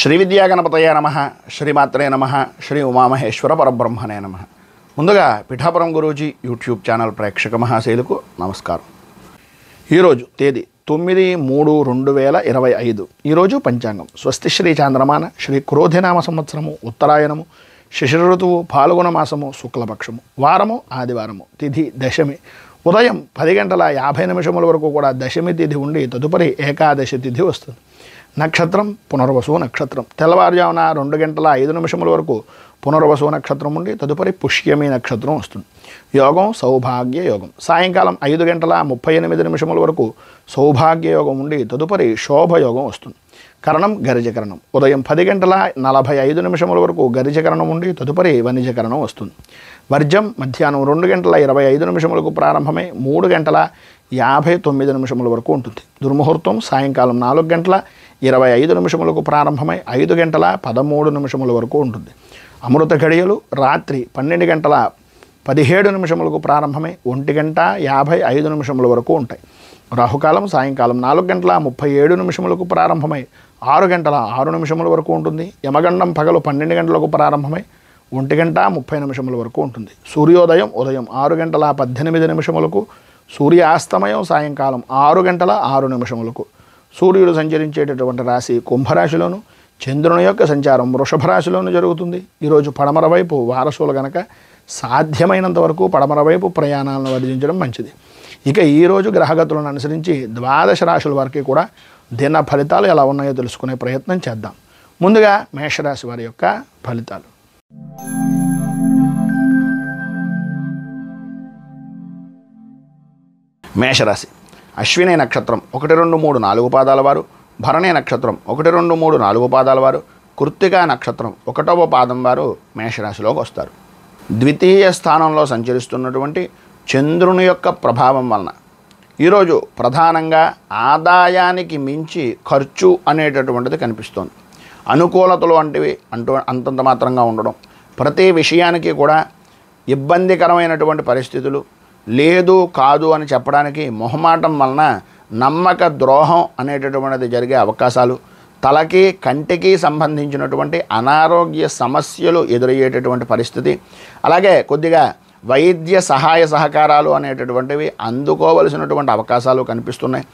శ్రీ విద్యాగణపతయ నమః, శ్రీమాత్రే నమః, శ్రీ ఉమామహేశ్వర పరబ్రహ్మణే నమః. ముందుగా పిఠాపురం గురూజీ యూట్యూబ్ ఛానల్ ప్రేక్షక మహాశైలకు నమస్కారం. ఈరోజు తేదీ 9/3/2025. ఈరోజు పంచాంగం స్వస్తి శ్రీ చాంద్రమాన శ్రీ క్రోధినామ సంవత్సరము ఉత్తరాయణము శిశిర ఋతువు ఫాల్గుణ మాసము శుక్లపక్షము వారము ఆదివారము తిథి దశమి ఉదయం 10:50 వరకు కూడా దశమి తిథి ఉండి తదుపరి ఏకాదశి తిథి వస్తుంది. నక్షత్రం పునర్వసు నక్షత్రం తెల్లవారుజామున 2:05 వరకు పునర్వసు నక్షత్రం ఉండి తదుపరి పుష్యమి నక్షత్రం వస్తుంది. యోగం సౌభాగ్య యోగం సాయంకాలం 5:38 వరకు సౌభాగ్య యోగం ఉండి తదుపరి శోభయోగం వస్తుంది. కరణం గరిజకరణం ఉదయం 10:45 వరకు గరిజకరణం ఉండి తదుపరి వనిజకరణం వస్తుంది. వర్జం మధ్యాహ్నం 2:25 ప్రారంభమై 3:59 వరకు ఉంటుంది. దుర్ముహూర్తం సాయంకాలం 4:25 ప్రారంభమై 5:13 వరకు ఉంటుంది. అమృత ఘడియలు రాత్రి 12:17 ప్రారంభమై 1:55 వరకు ఉంటాయి. రాహుకాలం సాయంకాలం 4:37 ప్రారంభమై 6:06 వరకు ఉంటుంది. యమగండం పగలు 12 గంటలకు ప్రారంభమై 1:30 వరకు ఉంటుంది. సూర్యోదయం ఉదయం 6:18 సూర్యాస్తమయం సాయంకాలం 6:06 సూర్యుడు సంచరించేటటువంటి రాశి కుంభరాశిలోను చంద్రుని యొక్క సంచారం వృషభ రాశిలోను జరుగుతుంది. ఈరోజు పడమర వైపు వారసులు గనక సాధ్యమైనంత వరకు పడమర వైపు ప్రయాణాలను వర్జించడం మంచిది. ఇక ఈరోజు గ్రహగతులను అనుసరించి 12 రాశుల వారికి కూడా దిన ఫలితాలు ఎలా ఉన్నాయో తెలుసుకునే ప్రయత్నం చేద్దాం. ముందుగా మేషరాశి వారి యొక్క ఫలితాలు. మేషరాశి అశ్విని నక్షత్రం 1, 2, 3, 4 పాదాల వారు, భరణి నక్షత్రం 1, 2, 3, 4 పాదాల వారు, కృత్తికా నక్షత్రం 1వ పాదం వారు మేషరాశిలోకి వస్తారు. ద్వితీయ స్థానంలో సంచరిస్తున్నటువంటి చంద్రుని యొక్క ప్రభావం వలన ఈరోజు ప్రధానంగా ఆదాయానికి మించి ఖర్చు అనేటటువంటిది కనిపిస్తోంది. అనుకూలతలు అంతంత మాత్రంగా ఉండడం, ప్రతి విషయానికి కూడా ఇబ్బందికరమైనటువంటి పరిస్థితులు, లేదు కాదు అని చెప్పడానికి మొహమాటం వలన నమ్మక ద్రోహం అనేటటువంటిది జరిగే అవకాశాలు, తలకి కంటికి సంబంధించినటువంటి అనారోగ్య సమస్యలు ఎదురయ్యేటటువంటి పరిస్థితి, అలాగే కొద్దిగా వైద్య సహాయ సహకారాలు అనేటటువంటివి అందుకోవలసినటువంటి అవకాశాలు కనిపిస్తున్నాయి.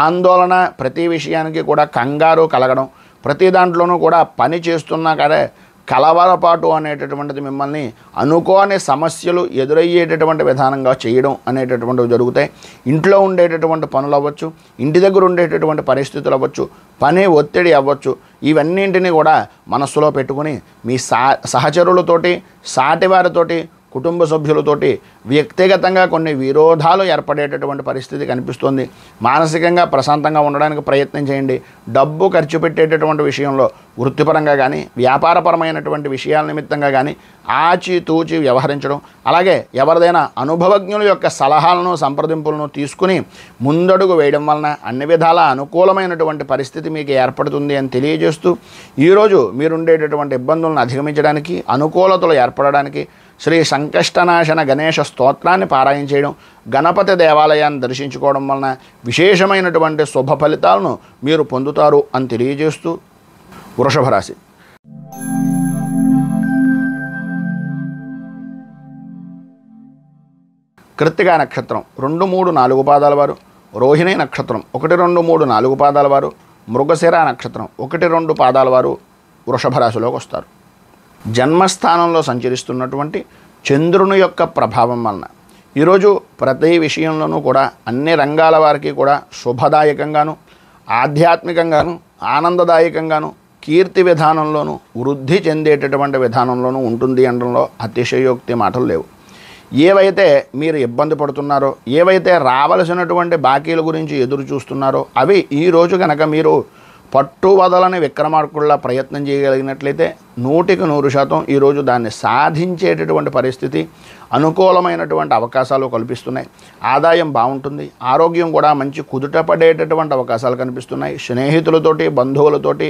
ఆందోళన, ప్రతి విషయానికి కూడా కంగారు కలగడం, ప్రతి దాంట్లోనూ కూడా పని చేస్తున్నా కానీ కలవరపాటు అనేటటువంటిది మిమ్మల్ని అనుకోని సమస్యలు ఎదురయ్యేటటువంటి విధానంగా చేయడం అనేటటువంటివి జరుగుతాయి. ఇంట్లో ఉండేటటువంటి పనులు అవ్వచ్చు, ఇంటి దగ్గర ఉండేటటువంటి పరిస్థితులు అవ్వచ్చు, పని ఒత్తిడి అవ్వచ్చు, ఇవన్నింటినీ కూడా మనస్సులో పెట్టుకుని మీ సహచరులతోటి, సాటివారితోటి, కుటుంబ సభ్యులతోటి వ్యక్తిగతంగా కొన్ని విరోధాలు ఏర్పడేటటువంటి పరిస్థితి కనిపిస్తుంది. మానసికంగా ప్రశాంతంగా ఉండడానికి ప్రయత్నం చేయండి. డబ్బు ఖర్చు పెట్టేటటువంటి విషయంలో వృత్తిపరంగా కానీ వ్యాపారపరమైనటువంటి విషయాల నిమిత్తంగా కానీ ఆచితూచి వ్యవహరించడం, అలాగే ఎవరిదైనా అనుభవజ్ఞుల యొక్క సలహాలను సంప్రదింపులను తీసుకుని ముందడుగు వేయడం వలన అన్ని విధాల అనుకూలమైనటువంటి పరిస్థితి మీకు ఏర్పడుతుంది అని తెలియజేస్తూ ఈరోజు మీరుండేటటువంటి ఇబ్బందులను అధిగమించడానికి, అనుకూలతలు ఏర్పడడానికి శ్రీ సంకష్టనాశన గణేష స్తోత్రాన్ని పారాయణ చేయడం, గణపతి దేవాలయాన్ని దర్శించుకోవడం వలన విశేషమైనటువంటి శుభ ఫలితాలను మీరు పొందుతారు అని తెలియజేస్తూ వృషభ రాశి. కృత్తికా నక్షత్రం 2, 3, 4 పాదాల వారు, రోహిణి నక్షత్రం 1, 2, 3, 4 పాదాల వారు, మృగశిర నక్షత్రం 1, 2 పాదాల వారు వృషభ రాశిలోకి వస్తారు. జన్మస్థానంలో సంచరిస్తున్నటువంటి చంద్రుని యొక్క ప్రభావం వలన ఈరోజు ప్రతి విషయంలోనూ కూడా అన్ని రంగాల వారికి కూడా శుభదాయకంగాను, ఆధ్యాత్మికంగాను, ఆనందదాయకంగాను, కీర్తి విధానంలోనూ వృద్ధి చెందేటటువంటి విధానంలోనూ ఉంటుంది అనడంలో అతిశయోక్తి మాటలు లేవు. ఏవైతే మీరు ఇబ్బంది పడుతున్నారో, ఏవైతే రావలసినటువంటి బాకీల గురించి ఎదురు చూస్తున్నారో అవి ఈరోజు కనుక మీరు పట్టువదలని విక్రమార్కుల్లా ప్రయత్నం చేయగలిగినట్లయితే 100% ఈరోజు దాన్ని సాధించేటటువంటి పరిస్థితి, అనుకూలమైనటువంటి అవకాశాలు కల్పిస్తున్నాయి. ఆదాయం బాగుంటుంది, ఆరోగ్యం కూడా మంచి కుదుట పడేటటువంటి అవకాశాలు కనిపిస్తున్నాయి. స్నేహితులతోటి, బంధువులతోటి,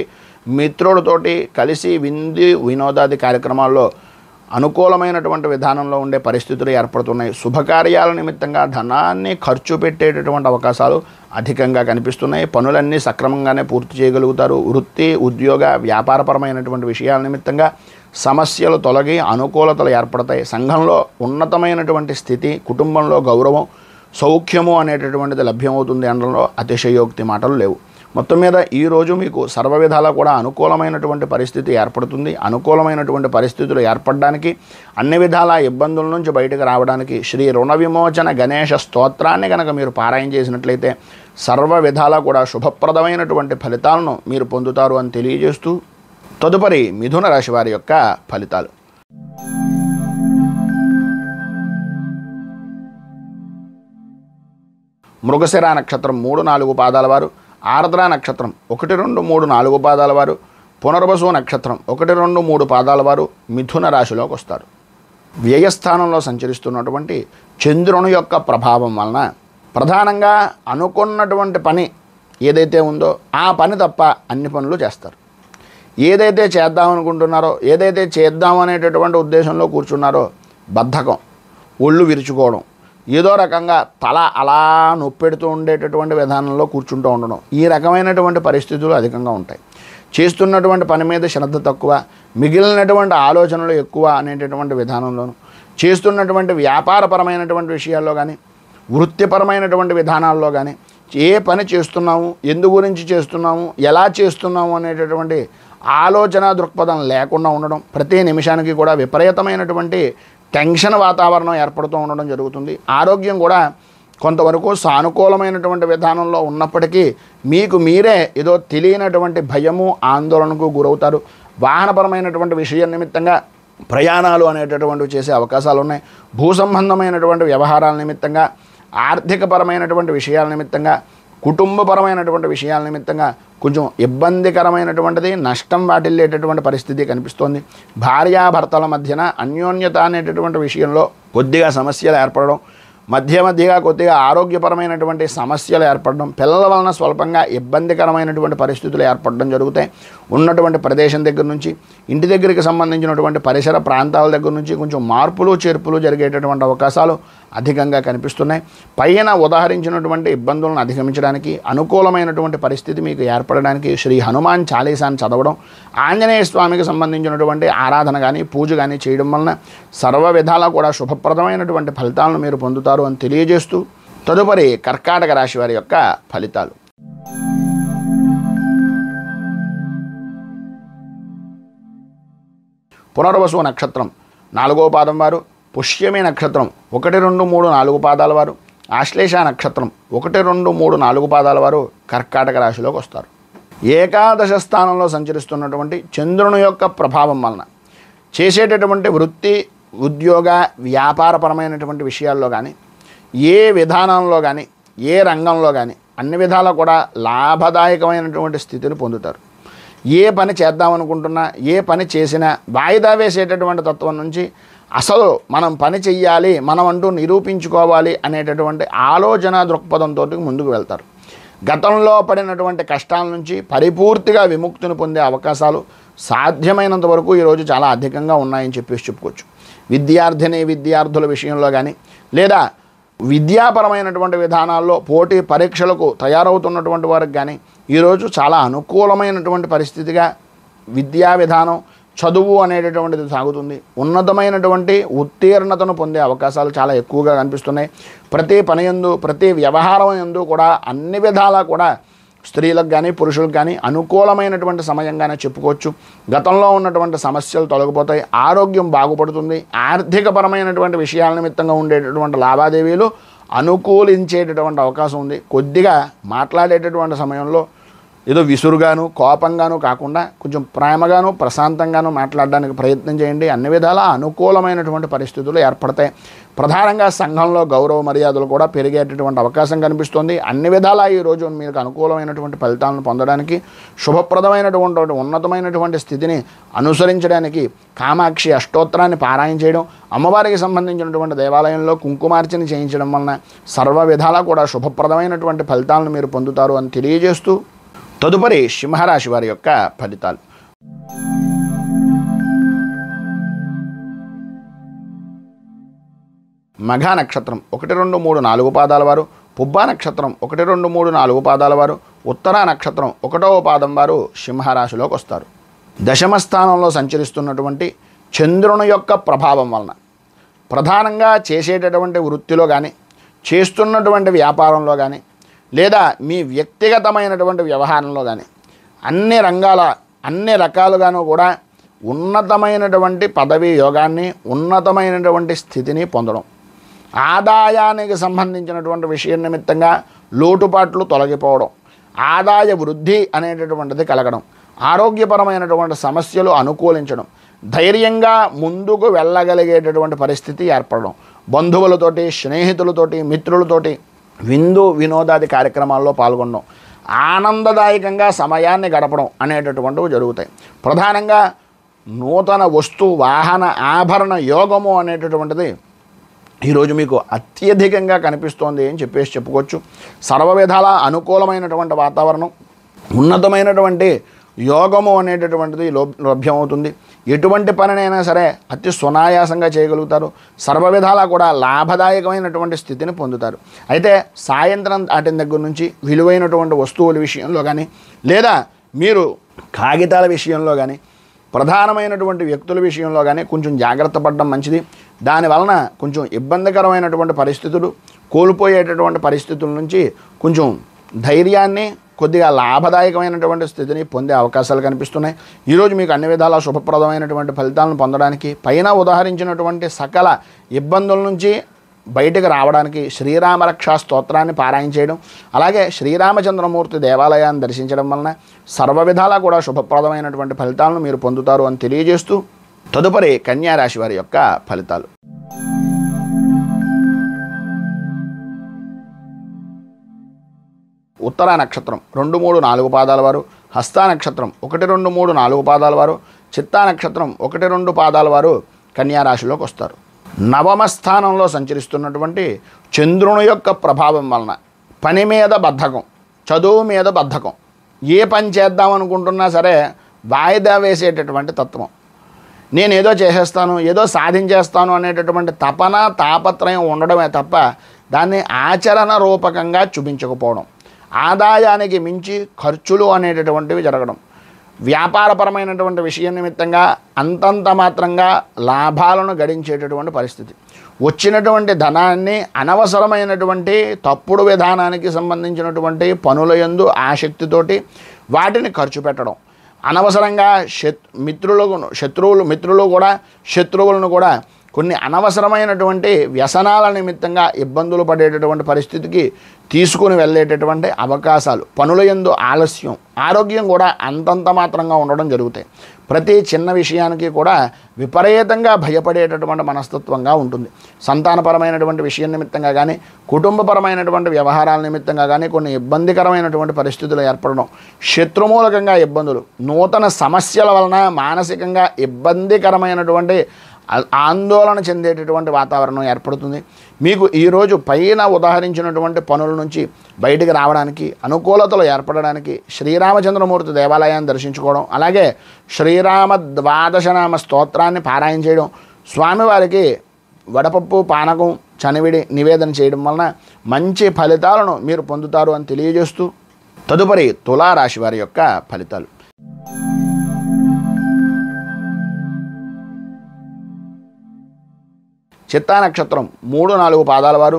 మిత్రులతోటి కలిసి విందు వినోదాది కార్యక్రమాల్లో అనుకూలమైనటువంటి విధానంలో ఉండే పరిస్థితులు ఏర్పడుతున్నాయి. శుభకార్యాల నిమిత్తంగా ధనాన్ని ఖర్చు పెట్టేటటువంటి అవకాశాలు అధికంగా కనిపిస్తున్నాయి. పనులన్నీ సక్రమంగానే పూర్తి చేయగలుగుతారు. వృత్తి, ఉద్యోగ, వ్యాపారపరమైనటువంటి విషయాల నిమిత్తంగా సమస్యలు తొలగి అనుకూలతలు ఏర్పడతాయి. సంఘంలో ఉన్నతమైనటువంటి స్థితి, కుటుంబంలో గౌరవం, సౌఖ్యము అనేటటువంటిది లభ్యమవుతుంది అనడంలో అతిశయోక్తి మాటలు లేవు. మొత్తం మీద ఈరోజు మీకు సర్వ విధాలా కూడా అనుకూలమైనటువంటి పరిస్థితి ఏర్పడుతుంది. అనుకూలమైనటువంటి పరిస్థితులు ఏర్పడడానికి, అన్ని విధాల ఇబ్బందుల నుంచి బయటకు రావడానికి శ్రీ రుణ విమోచన గణేష స్తోత్రాన్ని కనుక మీరు పారాయణ చేసినట్లయితే సర్వ విధాలా కూడా శుభప్రదమైనటువంటి ఫలితాలను మీరు పొందుతారు అని తెలియజేస్తూ తదుపరి మిథున రాశి వారి యొక్క ఫలితాలు. మృగశిర నక్షత్రం 3-4 పాదాల వారు, ఆర్ద్ర నక్షత్రం 1, 2, 3, 4 పాదాల వారు, పునర్వసు నక్షత్రం 1, 2, 3 పాదాల వారు మిథున రాశిలోకి వస్తారు. వ్యయస్థానంలో సంచరిస్తున్నటువంటి చంద్రుని యొక్క ప్రభావం వలన ప్రధానంగా అనుకున్నటువంటి పని ఏదైతే ఉందో ఆ పని తప్ప అన్ని పనులు చేస్తారు. ఏదైతే చేద్దామనుకుంటున్నారో, ఏదైతే చేద్దామనేటటువంటి ఉద్దేశంలో కూర్చున్నారో బద్ధకం, ఒళ్ళు విరుచుకోవడం, ఏదో రకంగా తల అలా నొప్పెడుతూ ఉండేటటువంటి విధానంలో కూర్చుంటూ ఉండడం, ఈ రకమైనటువంటి పరిస్థితులు అధికంగా ఉంటాయి. చేస్తున్నటువంటి పని మీద శ్రద్ధ తక్కువ, మిగిలినటువంటి ఆలోచనలు ఎక్కువ అనేటటువంటి విధానంలోను, చేస్తున్నటువంటి వ్యాపారపరమైనటువంటి విషయాల్లో కానీ, వృత్తిపరమైనటువంటి విధానాల్లో కానీ, ఏ పని చేస్తున్నాము, ఎందు గురించి చేస్తున్నాము, ఎలా చేస్తున్నాము అనేటటువంటి ఆలోచన దృక్పథం లేకుండా ఉండడం, ప్రతి నిమిషానికి కూడా విపరీతమైనటువంటి టెన్షన్ వాతావరణం ఏర్పడుతూ ఉండడం జరుగుతుంది. ఆరోగ్యం కూడా కొంతవరకు సానుకూలమైనటువంటి విధానంలో ఉన్నప్పటికీ మీకు మీరే ఏదో తెలియనటువంటి భయము, ఆందోళనకు గురవుతారు. వాహనపరమైనటువంటి విషయం నిమిత్తంగా ప్రయాణాలు అనేటటువంటివి చేసే అవకాశాలు ఉన్నాయి. భూ సంబంధమైనటువంటి వ్యవహారాల నిమిత్తంగా, ఆర్థికపరమైనటువంటి విషయాల నిమిత్తంగా, కుటుంబపరమైనటువంటి విషయాల నిమిత్తంగా కొంచెం ఇబ్బందికరమైనటువంటిది, నష్టం వాటిల్లేటటువంటి పరిస్థితి కనిపిస్తోంది. భార్యాభర్తల మధ్యన అన్యోన్యత అనేటటువంటి విషయంలో కొద్దిగా సమస్యలు ఏర్పడడం, మధ్యగా కొద్దిగా ఆరోగ్యపరమైనటువంటి సమస్యలు ఏర్పడడం, పిల్లల వలన స్వల్పంగా ఇబ్బందికరమైనటువంటి పరిస్థితులు ఏర్పడడం జరుగుతాయి. ఉన్నటువంటి ప్రదేశం దగ్గర నుంచి, ఇంటి దగ్గరికి సంబంధించినటువంటి పరిసర ప్రాంతాల దగ్గర నుంచి కొంచెం మార్పులు చేర్పులు జరిగేటటువంటి అవకాశాలు అధికంగా కనిపిస్తున్నాయి. పైన ఉదాహరించినటువంటి ఇబ్బందులను అధిగమించడానికి, అనుకూలమైనటువంటి పరిస్థితి మీకు ఏర్పడడానికి శ్రీ హనుమాన్ చాలీసాన్ని చదవడం, ఆంజనేయ స్వామికి సంబంధించినటువంటి ఆరాధన కానీ, పూజ కానీ చేయడం వలన సర్వ విధాలా కూడా శుభప్రదమైనటువంటి ఫలితాలను మీరు పొందుతారు అని తెలియజేస్తూ తదుపరి కర్కాటక రాశి వారి యొక్క ఫలితాలు. పునర్వసు నక్షత్రం 4వ పాదం వారు, పుష్యమి నక్షత్రం 1, 2, 3, 4 పాదాల వారు, ఆశ్లేష నక్షత్రం 1, 2, 3, 4 పాదాల వారు కర్కాటక రాశిలోకి వస్తారు. ఏకాదశ స్థానంలో సంచరిస్తున్నటువంటి చంద్రుని యొక్క ప్రభావం వలన చేసేటటువంటి వృత్తి, ఉద్యోగ, వ్యాపారపరమైనటువంటి విషయాల్లో కానీ, ఏ విధానంలో కానీ, ఏ రంగంలో కానీ అన్ని విధాలా కూడా లాభదాయకమైనటువంటి స్థితిని పొందుతారు. ఏ పని చేద్దామనుకుంటున్నా, ఏ పని చేసినా వాయిదా వేసేటటువంటి తత్వం నుంచి అసలు మనం పని చెయ్యాలి, మనం అంటూ నిరూపించుకోవాలి అనేటటువంటి ఆలోచన దృక్పథంతో ముందుకు వెళ్తారు. గతంలో పడినటువంటి కష్టాల నుంచి పరిపూర్తిగా విముక్తిని పొందే అవకాశాలు సాధ్యమైనంత వరకు ఈరోజు చాలా అధికంగా ఉన్నాయని చెప్పుకోవచ్చు. విద్యార్థుల విషయంలో కానీ, లేదా విద్యాపరమైనటువంటి విధానాల్లో పోటీ పరీక్షలకు తయారవుతున్నటువంటి వారికి కానీ ఈరోజు చాలా అనుకూలమైనటువంటి పరిస్థితిగా విద్యా విధానం, చదువు అనేటటువంటిది సాగుతుంది. ఉన్నతమైనటువంటి ఉత్తీర్ణతను పొందే అవకాశాలు చాలా ఎక్కువగా కనిపిస్తున్నాయి. ప్రతి పని యందు, ప్రతి వ్యవహారం యందు కూడా అన్ని విధాలా కూడా స్త్రీలకు కానీ, పురుషులకు కానీ అనుకూలమైనటువంటి సమయంగానే చెప్పుకోవచ్చు. గతంలో ఉన్నటువంటి సమస్యలు తొలగిపోతాయి, ఆరోగ్యం బాగుపడుతుంది, ఆర్థికపరమైనటువంటి విషయాల నిమిత్తంగా ఉండేటటువంటి లావాదేవీలు అనుకూలించేటటువంటి అవకాశం ఉంది. కొద్దిగా మాట్లాడేటటువంటి సమయంలో ఏదో విసురుగాను, కోపంగాను కాకుండా కొంచెం ప్రేమగాను, ప్రశాంతంగాను మాట్లాడడానికి ప్రయత్నం చేయండి. అన్ని విధాలా అనుకూలమైనటువంటి పరిస్థితులు ఏర్పడతాయి. ప్రధానంగా సంఘంలో గౌరవ మర్యాదలు కూడా పెరిగేటటువంటి అవకాశం కనిపిస్తుంది. అన్ని విధాలా ఈరోజు మీకు అనుకూలమైనటువంటి ఫలితాలను పొందడానికి, శుభప్రదమైనటువంటి ఉన్నతమైనటువంటి స్థితిని అనుసరించడానికి కామాక్షి అష్టోత్తరాన్ని పారాయణ చేయడం, అమ్మవారికి సంబంధించినటువంటి దేవాలయంలో కుంకుమార్చన చేయించడం వలన సర్వ విధాలా కూడా శుభప్రదమైనటువంటి ఫలితాలను మీరు పొందుతారు అని తెలియజేస్తూ తదుపరి సింహరాశి వారి యొక్క ఫలితాలు. మఘ నక్షత్రం 1, 2, 3, 4 పాదాల వారు, పుబ్బ నక్షత్రం 1, 2, 3, 4 పాదాల వారు, ఉత్తర నక్షత్రం 1వ పాదం వారు సింహరాశిలోకి వస్తారు. దశమ స్థానంలో సంచరిస్తున్నటువంటి చంద్రుని యొక్క ప్రభావం వలన ప్రధానంగా చేసేటటువంటి వృత్తిలో కానీ, చేస్తున్నటువంటి వ్యాపారంలో కానీ, లేదా మీ వ్యక్తిగతమైనటువంటి వ్యవహారంలో కానీ అన్ని రకాలుగాను కూడా ఉన్నతమైనటువంటి పదవీ యోగాన్ని, ఉన్నతమైనటువంటి స్థితిని పొందడం, ఆదాయానికి సంబంధించినటువంటి విషయం నిమిత్తంగా లోటుపాట్లు తొలగిపోవడం, ఆదాయ వృద్ధి అనేటటువంటిది కలగడం, ఆరోగ్యపరమైనటువంటి సమస్యలు అనుకూలించడం, ధైర్యంగా ముందుకు వెళ్ళగలిగేటటువంటి పరిస్థితి ఏర్పడడం, బంధువులతోటి, స్నేహితులతోటి, మిత్రులతోటి విందు వినోదాది కార్యక్రమాల్లో పాల్గొనడం, ఆనందదాయకంగా సమయాన్ని గడపడం అనేటటువంటివి జరుగుతాయి. ప్రధానంగా నూతన వస్తు వాహన ఆభరణ యోగము అనేటటువంటిది ఈరోజు మీకు అత్యధికంగా కనిపిస్తోంది అని చెప్పుకోవచ్చు. సర్వ విధాల అనుకూలమైనటువంటి వాతావరణం, ఉన్నతమైనటువంటి యోగము అనేటటువంటిది లభ్యమవుతుంది. ఎటువంటి పనినైనా సరే అతి సునాయాసంగా చేయగలుగుతారు. సర్వ విధాలా కూడా లాభదాయకమైనటువంటి స్థితిని పొందుతారు. అయితే సాయంత్రం దాటిన దగ్గర నుంచి విలువైనటువంటి వస్తువుల విషయంలో కానీ, లేదా మీరు కాగితాల విషయంలో కానీ, ప్రధానమైనటువంటి వ్యక్తుల విషయంలో కానీ కొంచెం జాగ్రత్త పడడం మంచిది. దానివలన కొంచెం ఇబ్బందికరమైనటువంటి పరిస్థితులు, కోల్పోయేటటువంటి పరిస్థితుల నుంచి కొంచెం ధైర్యాన్ని, కొద్దిగా లాభదాయకమైనటువంటి స్థితిని పొందే అవకాశాలు కనిపిస్తున్నాయి. ఈరోజు మీకు అన్ని విధాలా శుభప్రదమైనటువంటి ఫలితాలను పొందడానికి, పైన ఉదాహరించినటువంటి సకల ఇబ్బందుల నుంచి బయటకు రావడానికి శ్రీరామరక్షా స్తోత్రాన్ని పారాయణ చేయడం, అలాగే శ్రీరామచంద్రమూర్తి దేవాలయాన్ని దర్శించడం వలన సర్వ విధాలా కూడా శుభప్రదమైనటువంటి ఫలితాలను మీరు పొందుతారు అని తెలియజేస్తూ, తదుపరి కన్యా రాశి వారి యొక్క ఫలితాలు. ఉత్తర నక్షత్రం 2, 3, 4 పాదాల వారు, హస్త నక్షత్రం 1, 2, 3, 4 పాదాల వారు, చిత్తా నక్షత్రం 1, 2 పాదాల వారు కన్యా రాశిలోకి వస్తారు. నవమ స్థానంలో సంచరిస్తున్నటువంటి చంద్రుని యొక్క ప్రభావం వలన పని మీద బద్ధకం, చదువు మీద బద్ధకం, ఏ పని చేద్దాం అనుకుంటున్నా సరే వాయిదా వేసేటటువంటి తత్వం, నేనేదో చేసేస్తాను, ఏదో సాధించేస్తాను అనేటటువంటి తపన తాపత్రయం ఉండడమే తప్ప దాన్ని ఆచరణ రూపకంగా చూపించకపోవడం, ఆదాయానికి మించి ఖర్చులు అనేటటువంటివి జరగడం, వ్యాపారపరమైనటువంటి విషయం నిమిత్తంగా అంతంత మాత్రంగా లాభాలను గడించేటటువంటి పరిస్థితి, వచ్చినటువంటి ధనాన్ని అనవసరమైనటువంటి తప్పుడు విధానానికి సంబంధించినటువంటి పనుల యందు ఆసక్తితోటి వాటిని ఖర్చు పెట్టడం, అనవసరంగా శత్రువులను కూడా కొన్ని అనవసరమైనటువంటి వ్యసనాల నిమిత్తంగా ఇబ్బందులు పడేటటువంటి పరిస్థితికి తీసుకుని వెళ్ళేటటువంటి అవకాశాలు, పనుల యందు ఆలస్యం, ఆరోగ్యం కూడా అంతంత మాత్రంగా ఉండడం జరుగుతాయి. ప్రతి చిన్న విషయానికి కూడా విపరీతంగా భయపడేటటువంటి మనస్తత్వంగా ఉంటుంది. సంతానపరమైనటువంటి విషయం నిమిత్తంగా కానీ, కుటుంబపరమైనటువంటి వ్యవహారాల నిమిత్తంగా కానీ కొన్ని ఇబ్బందికరమైనటువంటి పరిస్థితులు ఏర్పడడం, శత్రుమూలకంగా ఇబ్బందులు, నూతన సమస్యల వలన మానసికంగా ఇబ్బందికరమైనటువంటి ఆందోళన చెందేటటువంటి వాతావరణం ఏర్పడుతుంది. మీకు ఈరోజు పైన ఉదాహరించినటువంటి పనుల నుంచి బయటికి రావడానికి, అనుకూలతలు ఏర్పడడానికి శ్రీరామచంద్రమూర్తి దేవాలయాన్ని దర్శించుకోవడం, అలాగే శ్రీరామ ద్వాదశనామ స్తోత్రాన్ని పారాయణ చేయడం, స్వామివారికి వడపప్పు, పానకం, చనివిడి నివేదన చేయడం వలన మంచి ఫలితాలను మీరు పొందుతారు అని తెలియజేస్తూ, తదుపరి తులారాశి వారి యొక్క ఫలితాలు. చిత్తా నక్షత్రం 3, 4 పాదాల వారు,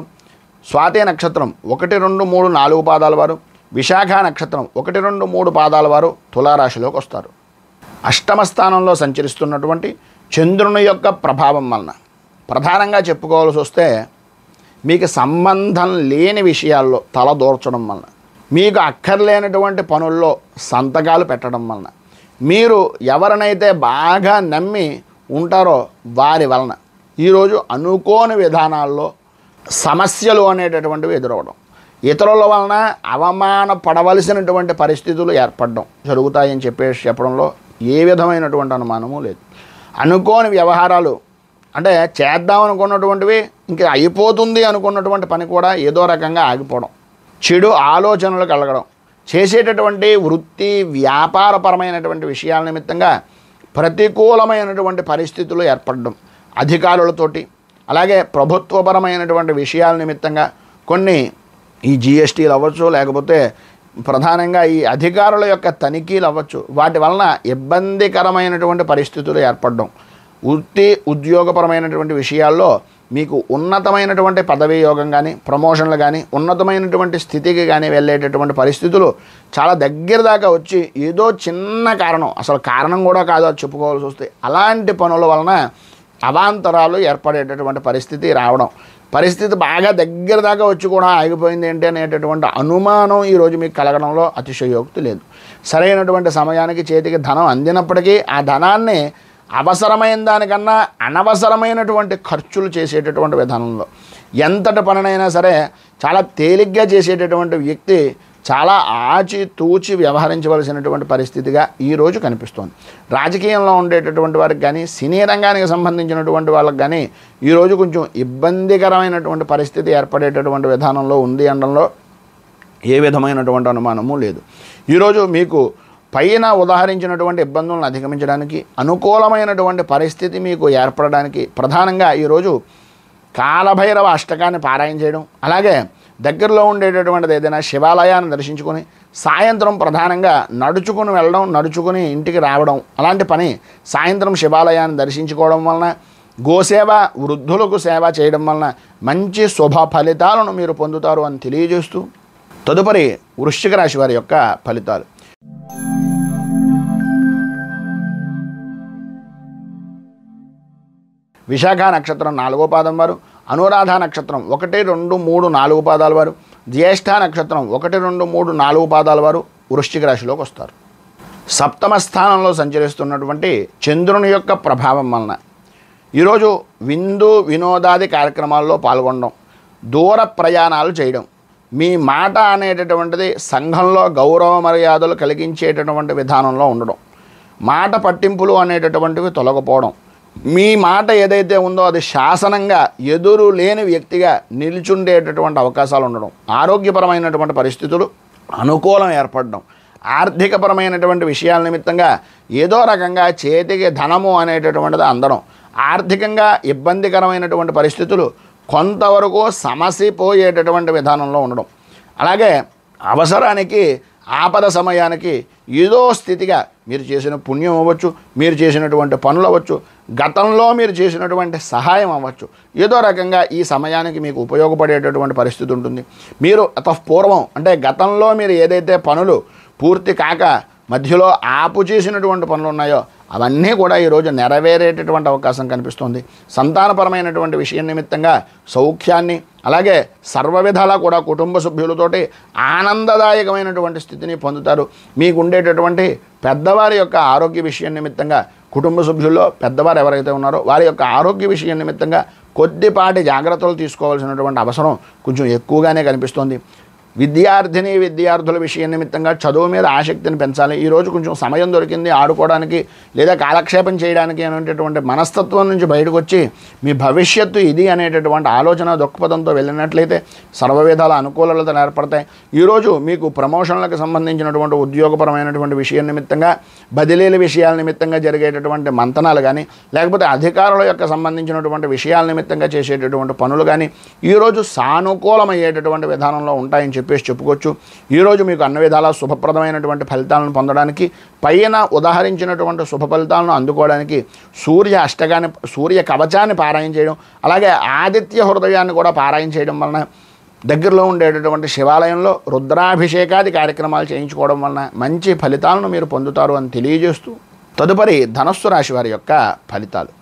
స్వాతి నక్షత్రం 1, 2, 3, 4 పాదాల వారు, విశాఖ నక్షత్రం 1, 2, 3 పాదాల వారు తులారాశిలోకి వస్తారు. అష్టమ స్థానంలో సంచరిస్తున్నటువంటి చంద్రుని యొక్క ప్రభావం వలన ప్రధానంగా చెప్పుకోవాల్సి వస్తే మీకు సంబంధం లేని విషయాల్లో తల దూర్చడం వలన, మీకు అక్కర్లేనటువంటి పనుల్లో సంతకాలు పెట్టడం వలన, మీరు ఎవరినైతే బాగా నమ్మి ఉంటారో వారి వలన ఈరోజు అనుకోని విధానాల్లో సమస్యలు అనేటటువంటివి ఎదురవడం, ఇతరుల వలన అవమానపడవలసినటువంటి పరిస్థితులు ఏర్పడడం జరుగుతాయని చెప్పడంలో ఏ విధమైనటువంటి అనుమానము లేదు. అనుకోని వ్యవహారాలు అంటే చేద్దాం అనుకున్నటువంటివి ఇంకా అయిపోతుంది అనుకున్నటువంటి పని కూడా ఏదో రకంగా ఆగిపోవడం, చెడు ఆలోచనలు కలగడం, చేసేటటువంటి వృత్తి వ్యాపారపరమైనటువంటి విషయాల నిమిత్తంగా ప్రతికూలమైనటువంటి పరిస్థితులు ఏర్పడడం, అధికారులతోటి అలాగే ప్రభుత్వపరమైనటువంటి విషయాల నిమిత్తంగా కొన్ని ఈ జిఎస్టీలు అవ్వచ్చు, లేకపోతే ప్రధానంగా ఈ అధికారుల యొక్క తనిఖీలు అవ్వచ్చు, వాటి వలన ఇబ్బందికరమైనటువంటి పరిస్థితులు ఏర్పడడం, ఉద్యోగపరమైనటువంటి విషయాల్లో మీకు ఉన్నతమైనటువంటి పదవీ యోగం కానీ, ప్రమోషన్లు కానీ, ఉన్నతమైనటువంటి స్థితికి కానీ వెళ్ళేటటువంటి పరిస్థితులు చాలా దగ్గర దాకా వచ్చి ఏదో చిన్న కారణం, అసలు కారణం కూడా కాదు అది చెప్పుకోవాల్సి వస్తే, అలాంటి పనుల వలన అవాంతరాలు ఏర్పడేటటువంటి పరిస్థితి రావడం, పరిస్థితి బాగా దగ్గర దాకా వచ్చి కూడా ఆగిపోయింది ఏంటి అనేటటువంటి అనుమానం ఈరోజు మీకు కలగడంలో అతిశయోక్తి లేదు. సరైనటువంటి సమయానికి చేతికి ధనం అందినప్పటికీ ఆ ధనాన్ని అవసరమైన దానికన్నా అనవసరమైనటువంటి ఖర్చులు చేసేటటువంటి విధానంలో, ఎంతటి పనినైనా సరే చాలా తేలిగ్గా చేసేటటువంటి వ్యక్తి చాలా ఆచితూచి వ్యవహరించవలసినటువంటి పరిస్థితిగా ఈరోజు కనిపిస్తోంది. రాజకీయంలో ఉండేటటువంటి వారికి కానీ, సినీ రంగానికి సంబంధించినటువంటి వాళ్ళకి కానీ ఈరోజు కొంచెం ఇబ్బందికరమైనటువంటి పరిస్థితి ఏర్పడేటటువంటి విధానంలో ఉంది అనడంలో ఏ విధమైనటువంటి అనుమానము లేదు. ఈరోజు మీకు పైన ఉదాహరించినటువంటి ఇబ్బందులను అధిగమించడానికి, అనుకూలమైనటువంటి పరిస్థితి మీకు ఏర్పడడానికి ప్రధానంగా ఈరోజు కాలభైరవ అష్టకాన్ని పారాయణ చేయడం, అలాగే దగ్గరలో ఉండేటటువంటిది ఏదైనా శివాలయాన్ని దర్శించుకొని సాయంత్రం ప్రధానంగా నడుచుకుని వెళ్ళడం, నడుచుకుని ఇంటికి రావడం, అలాంటి పని సాయంత్రం శివాలయాన్ని దర్శించుకోవడం వలన, గోసేవ, వృద్ధులకు సేవ చేయడం వలన మంచి శుభ ఫలితాలను మీరు పొందుతారు అని తెలియజేస్తూ తదుపరి వృశ్చిక రాశి వారి యొక్క ఫలితాలు. విశాఖ నక్షత్రం 4వ పాదం వారు, అనురాధ నక్షత్రం 1, 2, 3, 4 పాదాల వారు, జ్యేష్ఠ నక్షత్రం 1, 2, 3, 4 పాదాల వారు వృశ్చిక రాశిలోకి వస్తారు. సప్తమ స్థానంలో సంచరిస్తున్నటువంటి చంద్రుని యొక్క ప్రభావం వలన ఈరోజు విందు వినోదాది కార్యక్రమాల్లో పాల్గొనడం, దూర ప్రయాణాలు చేయడం, మీ మాట అనేటటువంటిది సంఘంలో గౌరవ మర్యాదలు కలిగించేటటువంటి విధానంలో ఉండడం, మాట పట్టింపులు అనేటటువంటివి తొలగిపోవడం, మీ మాట ఏదైతే ఉందో అది శాసనంగా ఎదురు లేని వ్యక్తిగా నిల్చుండేటటువంటి అవకాశాలు ఉండడం, ఆరోగ్యపరమైనటువంటి పరిస్థితులు అనుకూలం ఏర్పడడం, ఆర్థికపరమైనటువంటి విషయాల నిమిత్తంగా ఏదో రకంగా చేతికి ధనము అనేటటువంటిది అందడం, ఆర్థికంగా ఇబ్బందికరమైనటువంటి పరిస్థితులు కొంతవరకు సమసిపోయేటటువంటి విధానంలో ఉండడం, అలాగే అవసరానికి ఆపద సమయానికి ఏదో స్థితిగా మీరు చేసిన పుణ్యం అవ్వచ్చు, మీరు చేసినటువంటి పనులు అవ్వచ్చు, గతంలో మీరు చేసినటువంటి సహాయం అవ్వచ్చు, ఏదో రకంగా ఈ సమయానికి మీకు ఉపయోగపడేటటువంటి పరిస్థితి ఉంటుంది. మీరు పూర్వం అంటే గతంలో మీరు ఏదైతే పనులు పూర్తి కాక మధ్యలో ఆపు చేసినటువంటి పనులు ఉన్నాయో అవన్నీ కూడా ఈరోజు నెరవేరేటటువంటి అవకాశం కనిపిస్తుంది. సంతానపరమైనటువంటి విషయం నిమిత్తంగా సౌఖ్యాన్ని, అలాగే సర్వ విధాలా కూడా కుటుంబ సభ్యులతోటి ఆనందదాయకమైనటువంటి స్థితిని పొందుతారు. మీకు ఉండేటటువంటి పెద్దవారి యొక్క ఆరోగ్య విషయం నిమిత్తంగా, కుటుంబ సభ్యుల్లో పెద్దవారు ఎవరైతే ఉన్నారో వారి యొక్క ఆరోగ్య విషయం నిమిత్తంగా కొద్దిపాటి జాగ్రత్తలు తీసుకోవాల్సినటువంటి అవసరం కొంచెం ఎక్కువగానే కనిపిస్తుంది. విద్యార్థుల విషయం నిమిత్తంగా చదువు మీద ఆసక్తిని పెంచాలి. ఈరోజు కొంచెం సమయం దొరికింది ఆడుకోవడానికి లేదా కాలక్షేపం చేయడానికి అనేటటువంటి మనస్తత్వం నుంచి బయటకు వచ్చి మీ భవిష్యత్తు ఇది అనేటటువంటి ఆలోచన దృక్పథంతో వెళ్ళినట్లయితే సర్వవిధాల అనుకూలతలు ఏర్పడతాయి. ఈరోజు మీకు ప్రమోషన్లకు సంబంధించినటువంటి ఉద్యోగపరమైనటువంటి విషయం నిమిత్తంగా, బదిలీల విషయాల నిమిత్తంగా జరిగేటటువంటి మంతనాలు కానీ, లేకపోతే అధికారుల యొక్క సంబంధించినటువంటి విషయాల నిమిత్తంగా చేసేటటువంటి పనులు కానీ ఈరోజు సానుకూలమయ్యేటటువంటి విధానంలో ఉంటాయని చెప్పుకోవచ్చు. ఈరోజు మీకు అన్ని విధాలా శుభప్రదమైనటువంటి ఫలితాలను పొందడానికి, పైన ఉదాహరించినటువంటి శుభ ఫలితాలను అందుకోవడానికి సూర్య కవచాన్ని పారాయణ చేయడం, అలాగే ఆదిత్య హృదయాన్ని కూడా పారాయణ చేయడం వలన, దగ్గరలో ఉండేటటువంటి శివాలయంలో రుద్రాభిషేకాది కార్యక్రమాలు చేయించుకోవడం వలన మంచి ఫలితాలను మీరు పొందుతారు అని తెలియజేస్తూ తదుపరి ధనస్సు రాశి వారి యొక్క ఫలితాలు.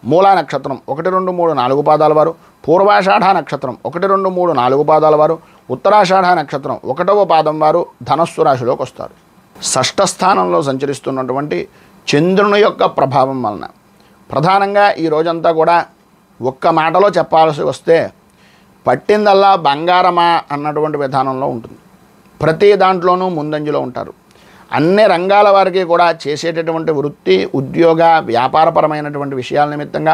మూలా నక్షత్రం 1, 2, 3, 4 పాదాల వారు, పూర్వాషాఢ నక్షత్రం 1, 2, 3, 4 పాదాల వారు, ఉత్తరాషాఢ నక్షత్రం 1వ పాదం వారు ధనస్సు రాశిలోకి వస్తారు. షష్ఠ స్థానంలో సంచరిస్తున్నటువంటి చంద్రుని యొక్క ప్రభావం వలన ప్రధానంగా ఈ రోజంతా కూడా ఒక్క మాటలో చెప్పాల్సి వస్తే పట్టిందల్లా బంగారమా అన్నటువంటి విధానంలో ఉంటుంది. ప్రతి దాంట్లోనూ ముందంజలో ఉంటారు. అన్ని రంగాల వారికి కూడా చేసేటటువంటి వృత్తి, ఉద్యోగ, వ్యాపారపరమైనటువంటి విషయాల నిమిత్తంగా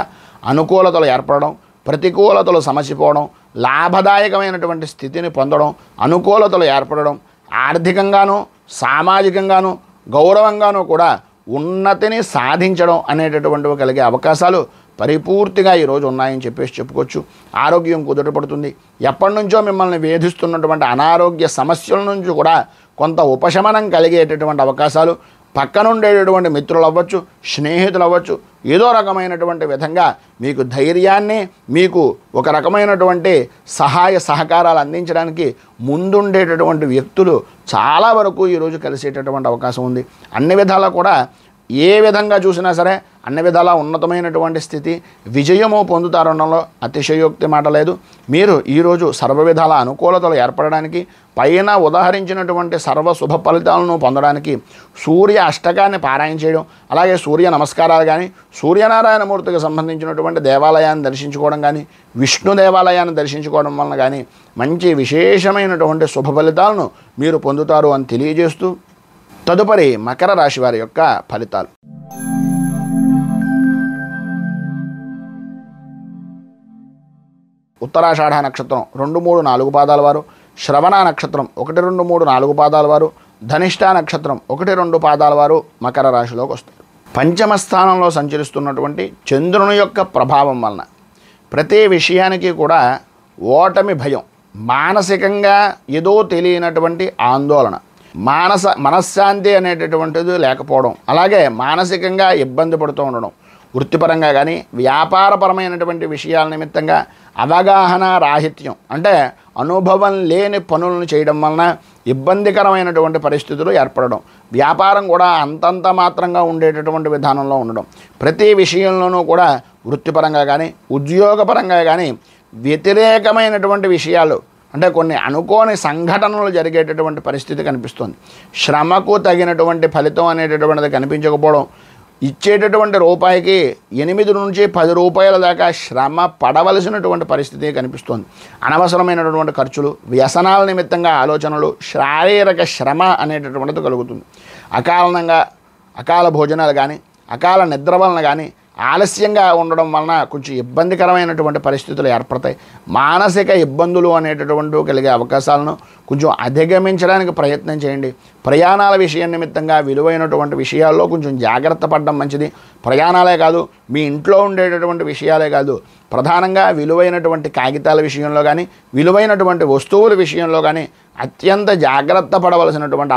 అనుకూలతలు ఏర్పడడం, ప్రతికూలతలు సమసిపోవడం, లాభదాయకమైనటువంటి స్థితిని పొందడం, అనుకూలతలు ఏర్పడడం, ఆర్థికంగాను సామాజికంగాను గౌరవంగానూ కూడా ఉన్నతిని సాధించడం అనేటటువంటివి కలిగే అవకాశాలు పరిపూర్తిగా ఈరోజు ఉన్నాయని చెప్పుకోవచ్చు. ఆరోగ్యం కుదుటపడుతుంది. ఎప్పటి నుంచో మిమ్మల్ని వేధిస్తున్నటువంటి అనారోగ్య సమస్యల నుంచి కూడా కొంత ఉపశమనం కలిగేటటువంటి అవకాశాలు, పక్కనుండేటటువంటి మిత్రులు అవ్వచ్చు, స్నేహితులు అవ్వచ్చు, ఏదో రకమైనటువంటి విధంగా మీకు ధైర్యాన్ని, మీకు ఒక రకమైనటువంటి సహాయ సహకారాలు అందించడానికి ముందుండేటటువంటి వ్యక్తులు చాలా వరకు ఈరోజు కలిసేటటువంటి అవకాశం ఉంది. అన్ని విధాలా కూడా ఏ విధంగా చూసినా సరే అన్ని విధాలా ఉన్నతమైనటువంటి స్థితి, విజయము పొందుతారనడంలో అతిశయోక్తి మాట లేదు. మీరు ఈరోజు సర్వ విధాల అనుకూలతలు ఏర్పడడానికి, పైన ఉదాహరించినటువంటి సర్వ శుభ ఫలితాలను పొందడానికి సూర్య అష్టకాన్ని పారాయణ చేయడం, అలాగే సూర్య నమస్కారాలు కానీ, సూర్యనారాయణమూర్తికి సంబంధించినటువంటి దేవాలయాన్ని దర్శించుకోవడం కానీ, విష్ణు దేవాలయాన్ని దర్శించుకోవడం వలన కానీ మంచి విశేషమైనటువంటి శుభ ఫలితాలను మీరు పొందుతారు అని తెలియజేస్తూ, తదుపరి మకర రాశి వారి యొక్క ఫలితాలు. ఉత్తరాషాఢ నక్షత్రం 2, 3, 4 పాదాల వారు, శ్రవణ నక్షత్రం 1, 2, 3, 4 పాదాల వారు, ధనిష్ట నక్షత్రం 1, 2 పాదాల వారు మకర రాశిలోకి వస్తారు. పంచమ స్థానంలో సంచరిస్తున్నటువంటి చంద్రుని యొక్క ప్రభావం వలన ప్రతి విషయానికి కూడా ఓటమి భయం, మానసికంగా ఏదో తెలియనటువంటి ఆందోళన, మనశ్శాంతి అనేటటువంటిది లేకపోవడం, అలాగే మానసికంగా ఇబ్బంది పడుతూ ఉండడం, వృత్తిపరంగా కానీ వ్యాపారపరమైనటువంటి విషయాల నిమిత్తంగా అవగాహన రాహిత్యం, అంటే అనుభవం లేని పనులను చేయడం వలన ఇబ్బందికరమైనటువంటి పరిస్థితులు ఏర్పడడం, వ్యాపారం కూడా అంతంత మాత్రంగా ఉండేటటువంటి విధానంలో ఉండడం, ప్రతి విషయంలోనూ కూడా వృత్తిపరంగా కానీ ఉద్యోగపరంగా కానీ వ్యతిరేకమైనటువంటి విషయాలు, అంటే కొన్ని అనుకోని సంఘటనలు జరిగేటటువంటి పరిస్థితి కనిపిస్తుంది. శ్రమకు తగినటువంటి ఫలితం అనేటటువంటిది కనిపించకపోవడం, ఇచ్చేటటువంటి రూపాయికి 8 నుంచి 10 రూపాయల దాకా శ్రమ పడవలసినటువంటి పరిస్థితి కనిపిస్తుంది. అనవసరమైనటువంటి ఖర్చులు, వ్యసనాల నిమిత్తంగా ఆలోచనలు, శారీరక శ్రమ అనేటటువంటిది కలుగుతుంది. అకాల భోజనాలు కానీ, అకాల నిద్ర వలన కానీ, ఆలస్యంగా ఉండడం వలన కొంచెం ఇబ్బందికరమైనటువంటి పరిస్థితులు ఏర్పడతాయి. మానసిక ఇబ్బందులు అనేటటువంటి కలిగే అవకాశాలను కొంచెం అధిగమించడానికి ప్రయత్నం చేయండి. ప్రయాణాల విషయం నిమిత్తంగా విలువైనటువంటి విషయాల్లో కొంచెం జాగ్రత్త పడడం మంచిది. ప్రయాణాలే కాదు, మీ ఇంట్లో ఉండేటటువంటి విషయాలే కాదు, ప్రధానంగా విలువైనటువంటి కాగితాల విషయంలో కానీ, విలువైనటువంటి వస్తువుల విషయంలో కానీ అత్యంత జాగ్రత్త పడవలసినటువంటి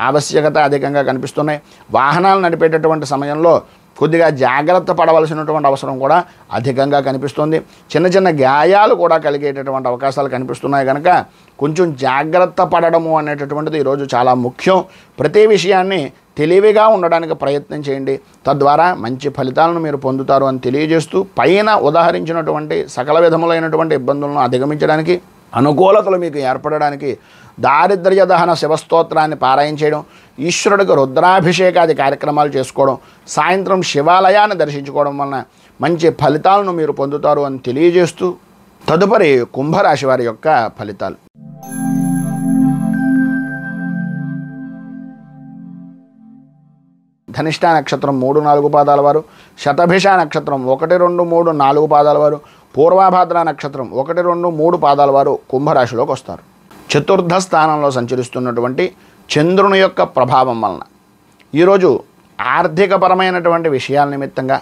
ఆవశ్యకత అధికంగా కనిపిస్తున్నాయి. వాహనాలు నడిపేటటువంటి సమయంలో కొద్దిగా జాగ్రత్త పడవలసినటువంటి అవసరం కూడా అధికంగా కనిపిస్తుంది. చిన్న చిన్న గాయాలు కూడా కలిగేటటువంటి అవకాశాలు కనిపిస్తున్నాయి కనుక కొంచెం జాగ్రత్త పడడము అనేటటువంటిది ఈరోజు చాలా ముఖ్యం. ప్రతి విషయాన్ని తెలివిగా ఉండడానికి ప్రయత్నం చేయండి. తద్వారా మంచి ఫలితాలను మీరు పొందుతారు అని తెలియజేస్తూ, పైన ఉదాహరించినటువంటి సకల విధములైనటువంటి ఇబ్బందులను అధిగమించడానికి, అనుకూలతలు మీకు ఏర్పడడానికి దారిద్ర్య దహన శివస్తోత్రాన్ని పారాయణ చేయడం, ఈశ్వరుడికి రుద్రాభిషేకాది కార్యక్రమాలు చేసుకోవడం, సాయంత్రం శివాలయాన్ని దర్శించుకోవడం వలన మంచి ఫలితాలను మీరు పొందుతారు అని తెలియజేస్తూ, తదుపరి కుంభరాశి వారి యొక్క ఫలితాలు. ధనిష్ట నక్షత్రం 3, 4 పాదాల వారు, శతభిష నక్షత్రం 1, 2, 3, 4 పాదాల వారు, పూర్వభాద్ర నక్షత్రం 1, 2, 3 పాదాల వారు కుంభరాశిలోకి వస్తారు. చతుర్థ స్థానంలో సంచరిస్తున్నటువంటి చంద్రుని యొక్క ప్రభావం వలన ఈరోజు ఆర్థికపరమైనటువంటి విషయాల నిమిత్తంగా,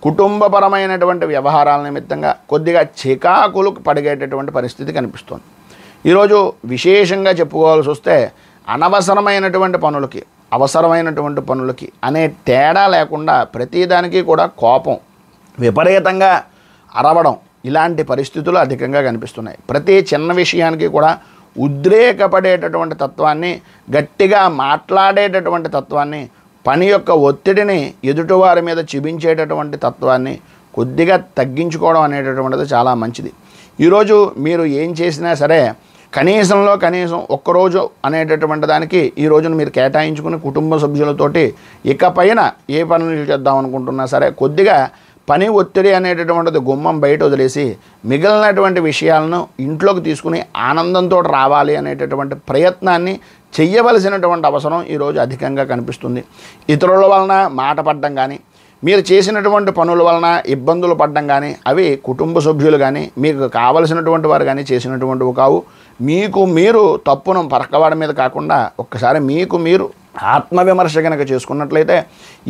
కుటుంబపరమైనటువంటి వ్యవహారాల నిమిత్తంగా కొద్దిగా చికాకులు పడిగేటటువంటి పరిస్థితి కనిపిస్తుంది. ఈరోజు విశేషంగా చెప్పుకోవాల్సి వస్తే అనవసరమైనటువంటి పనులకి, అవసరమైనటువంటి పనులకి అనే తేడా లేకుండా ప్రతిదానికి కూడా కోపం, విపరీతంగా అరవడం, ఇలాంటి పరిస్థితులు అధికంగా కనిపిస్తున్నాయి. ప్రతి చిన్న విషయానికి కూడా ఉద్రేకపడేటటువంటి తత్వాన్ని, గట్టిగా మాట్లాడేటటువంటి తత్వాన్ని, పని యొక్క ఒత్తిడిని ఎదుటివారి మీద చూపించేటటువంటి తత్వాన్ని కొద్దిగా తగ్గించుకోవడం అనేటటువంటిది చాలా మంచిది. ఈరోజు మీరు ఏం చేసినా సరే కనీసం ఒక్కరోజు అనేటటువంటి దానికి ఈ రోజును మీరు కేటాయించుకుని కుటుంబ సభ్యులతోటి ఇకపైన ఏ పనులు చేద్దాం అనుకుంటున్నా సరే కొద్దిగా పని ఒత్తిడి అనేటటువంటిది గుమ్మం బయట వదిలేసి మిగిలినటువంటి విషయాలను ఇంట్లోకి తీసుకుని ఆనందంతో రావాలి అనేటటువంటి ప్రయత్నాన్ని చెయ్యవలసినటువంటి అవసరం ఈరోజు అధికంగా కనిపిస్తుంది. ఇతరుల వలన మాట పడడం కానీ, మీరు చేసినటువంటి పనుల వలన ఇబ్బందులు పడడం కానీ అవి కుటుంబ సభ్యులు కానీ మీకు కావలసినటువంటి వారు కానీ చేసినటువంటివి కావు. మీకు మీరు తప్పును పరకవాడి మీద కాకుండా ఒక్కసారి మీకు మీరు ఆత్మవిమర్శ కనుక చేసుకున్నట్లయితే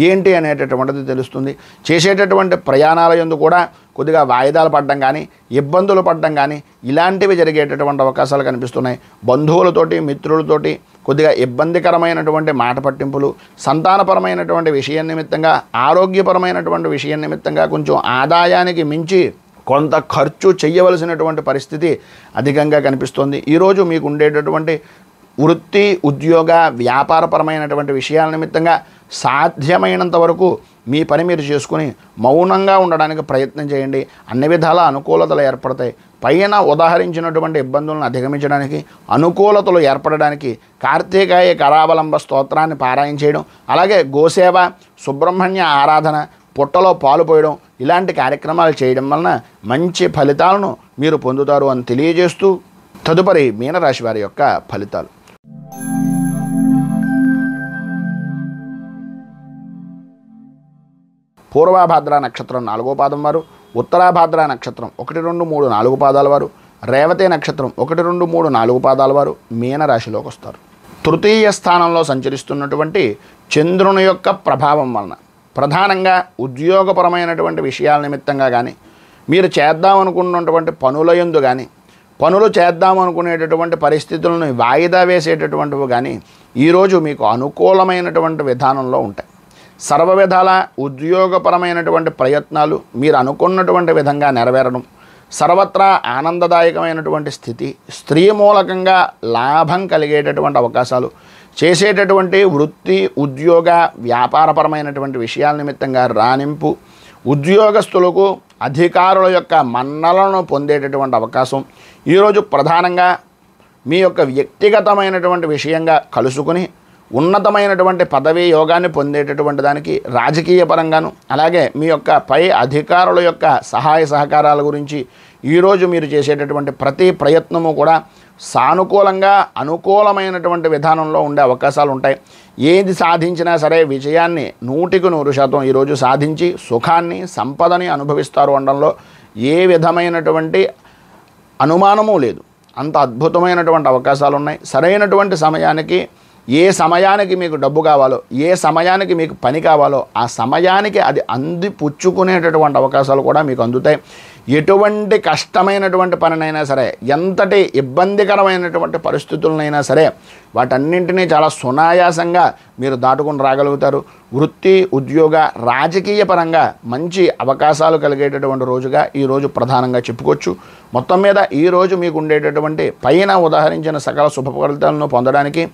ఏంటి అనేటటువంటిది తెలుస్తుంది. చేసేటటువంటి ప్రయాణాల యందు కూడా కొద్దిగా వాయిదాలు పడడం కానీ, ఇబ్బందులు పడడం కానీ ఇలాంటివి జరిగేటటువంటి అవకాశాలు కనిపిస్తున్నాయి. బంధువులతోటి, మిత్రులతోటి కొద్దిగా ఇబ్బందికరమైనటువంటి మాట పట్టింపులు, సంతానపరమైనటువంటి విషయం నిమిత్తంగా, ఆరోగ్యపరమైనటువంటి విషయం నిమిత్తంగా కొంచెం ఆదాయానికి మించి కొంత ఖర్చు చేయవలసినటువంటి పరిస్థితి అధికంగా కనిపిస్తుంది. ఈరోజు మీకు ఉండేటటువంటి వృత్తి, ఉద్యోగ, వ్యాపారపరమైనటువంటి విషయాల నిమిత్తంగా సాధ్యమైనంత వరకు మీ పని మీరు చేసుకుని మౌనంగా ఉండడానికి ప్రయత్నం చేయండి. అన్ని విధాల అనుకూలతలు ఏర్పడతాయి. పైన ఉదాహరించినటువంటి ఇబ్బందులను అధిగమించడానికి, అనుకూలతలు ఏర్పడడానికి కార్తీకాయ కరావలంబ స్తోత్రాన్ని పారాయణ చేయడం, అలాగే గోసేవ, సుబ్రహ్మణ్య ఆరాధన, పుట్టలో పాలు పోయడం ఇలాంటి కార్యక్రమాలు చేయడం వలన మంచి ఫలితాలను మీరు పొందుతారు అని తెలియజేస్తూ తదుపరి మీనరాశి వారి యొక్క ఫలితాలు. పూర్వభాద్ర నక్షత్రం 4వ పాదం వారు, ఉత్తరాభాద్ర నక్షత్రం 1, 2, 3, 4 పాదాల వారు, రేవతి నక్షత్రం 1, 2, 3, 4 పాదాల వారు మీనరాశిలోకి వస్తారు. తృతీయ స్థానంలో సంచరిస్తున్నటువంటి చంద్రుని యొక్క ప్రభావం వలన ప్రధానంగా ఉద్యోగపరమైనటువంటి విషయాల నిమిత్తంగా కానీ, మీరు చేద్దామనుకున్నటువంటి పనుల యందు కానీ, పనులు చేద్దామనుకునేటటువంటి పరిస్థితులను వాయిదా వేసేటటువంటివి కానీ ఈరోజు మీకు అనుకూలమైనటువంటి విధానంలో ఉంటాయి. సర్వ విధాల ఉద్యోగపరమైనటువంటి ప్రయత్నాలు మీరు అనుకున్నటువంటి విధంగా నెరవేరడం, సర్వత్రా ఆనందదాయకమైనటువంటి స్థితి, స్త్రీ మూలకంగా లాభం కలిగేటటువంటి అవకాశాలు, చేసేటటువంటి వృత్తి, ఉద్యోగ, వ్యాపారపరమైనటువంటి విషయాల నిమిత్తంగా రాణింపు, ఉద్యోగస్తులకు అధికారుల యొక్క మన్నలను పొందేటటువంటి అవకాశం ఈరోజు ప్రధానంగా మీ యొక్క వ్యక్తిగతమైనటువంటి విషయంగా కలుసుకుని ఉన్నతమైనటువంటి పదవీ యోగాన్ని పొందేటటువంటి దానికి రాజకీయ పరంగాను, అలాగే మీ యొక్క పై అధికారుల యొక్క సహాయ సహకారాల గురించి ఈరోజు మీరు చేసేటటువంటి ప్రతి ప్రయత్నము కూడా సానుకూలంగా అనుకూలమైనటువంటి విధానంలో ఉండే అవకాశాలు ఉంటాయి. ఏది సాధించినా సరే విజయాన్ని 100% ఈరోజు సాధించి సుఖాన్ని, సంపదని అనుభవిస్తారు అనడంలో ఏ విధమైనటువంటి అనుమానము లేదు. అంత అద్భుతమైనటువంటి అవకాశాలు ఉన్నాయి. సరైనటువంటి సమయానికి, ఏ సమయానికి మీకు డబ్బు కావాలో, ఏ సమయానికి మీకు పని కావాలో ఆ సమయానికి అది అందిపుచ్చుకునేటటువంటి అవకాశాలు కూడా మీకు అందుతాయి. ఎటువంటి కష్టమైనటువంటి పనినైనా సరే, ఎంతటి ఇబ్బందికరమైనటువంటి పరిస్థితులనైనా సరే వాటన్నింటినీ చాలా సునాయాసంగా మీరు దాటుకుని రాగలుగుతారు. వృత్తి, ఉద్యోగ, రాజకీయ పరంగా మంచి అవకాశాలు కలిగేటటువంటి రోజుగా ఈరోజు ప్రధానంగా చెప్పుకోవచ్చు. మొత్తం మీద ఈరోజు మీకు ఉండేటటువంటి పైన ఉదాహరించిన సకల శుభ ఫలితాలను పొందడానికి,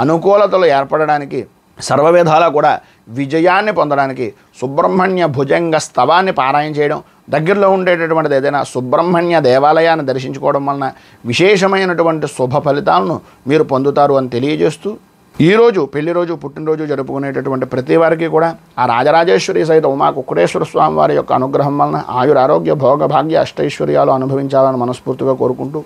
అనుకూలతలు ఏర్పడడానికి, సర్వవిధాలా కూడా విజయాన్ని పొందడానికి సుబ్రహ్మణ్య భుజంగ స్తవాన్ని పారాయణ చేయడం, దగ్గరలో ఉండేటటువంటిది ఏదైనా సుబ్రహ్మణ్య దేవాలయాన్ని దర్శించుకోవడం వలన విశేషమైనటువంటి శుభ ఫలితాలను మీరు పొందుతారు అని తెలియజేస్తూ, ఈరోజు పెళ్లి రోజు, పుట్టినరోజు జరుపుకునేటటువంటి ప్రతి వారికి కూడా ఆ రాజరాజేశ్వరి సహిత ఉమా కుక్కుటేశ్వర స్వామి వారి యొక్క అనుగ్రహం వలన ఆయురారోగ్య భోగ భాగ్య అష్టైశ్వర్యాలు అనుభవించాలని మనస్ఫూర్తిగా కోరుకుంటూ,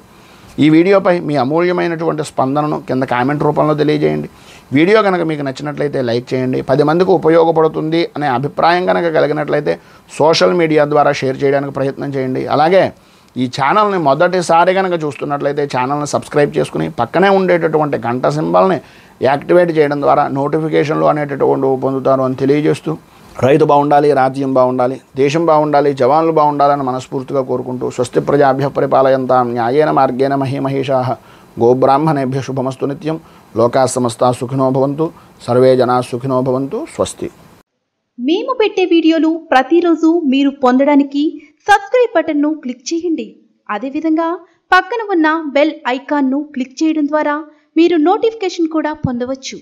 ఈ వీడియోపై మీ అమూల్యమైనటువంటి స్పందనను కింద కామెంట్ రూపంలో తెలియజేయండి. వీడియో కనుక మీకు నచ్చినట్లయితే లైక్ చేయండి. 10 మందికి ఉపయోగపడుతుంది అనే అభిప్రాయం కనుక కలిగినట్లయితే సోషల్ మీడియా ద్వారా షేర్ చేయడానికి ప్రయత్నం చేయండి. అలాగే ఈ ఛానల్ని మొదటిసారి కనుక చూస్తున్నట్లయితే ఛానల్ని సబ్స్క్రైబ్ చేసుకుని పక్కనే ఉండేటటువంటి గంట సింబల్ని యాక్టివేట్ చేయడం ద్వారా నోటిఫికేషన్లు అనేటటువంటి పొందుతారు అని తెలియజేస్తూ, రైతు బాగుండాలి, రాజ్యం బాగుండాలి, దేశం బాగుండాలి, జవాన్లు బాగుండాలని మనస్ఫూర్తిగా కోరుకుంటూ, స్వస్తి ప్రజాభ్య పరిపాలయంతాం న్యాయేన మార్గేణ మహీమహేషాః గోబ్రాహ్మణేభ్య శుభమస్తు నిత్యం. లోకా సమస్తా సుఖినో భవంతు, సర్వే జనా సుఖినో భవంతు. స్వస్తి. మేము పెట్టే వీడియోలు ప్రతిరోజు మీరు పొందడానికి సబ్స్క్రైబ్ బటన్ను క్లిక్ చేయండి. అదేవిధంగా పక్కన ఉన్న బెల్ ఐకాన్ను క్లిక్ చేయడం ద్వారా మీరు నోటిఫికేషన్ కూడా పొందవచ్చు.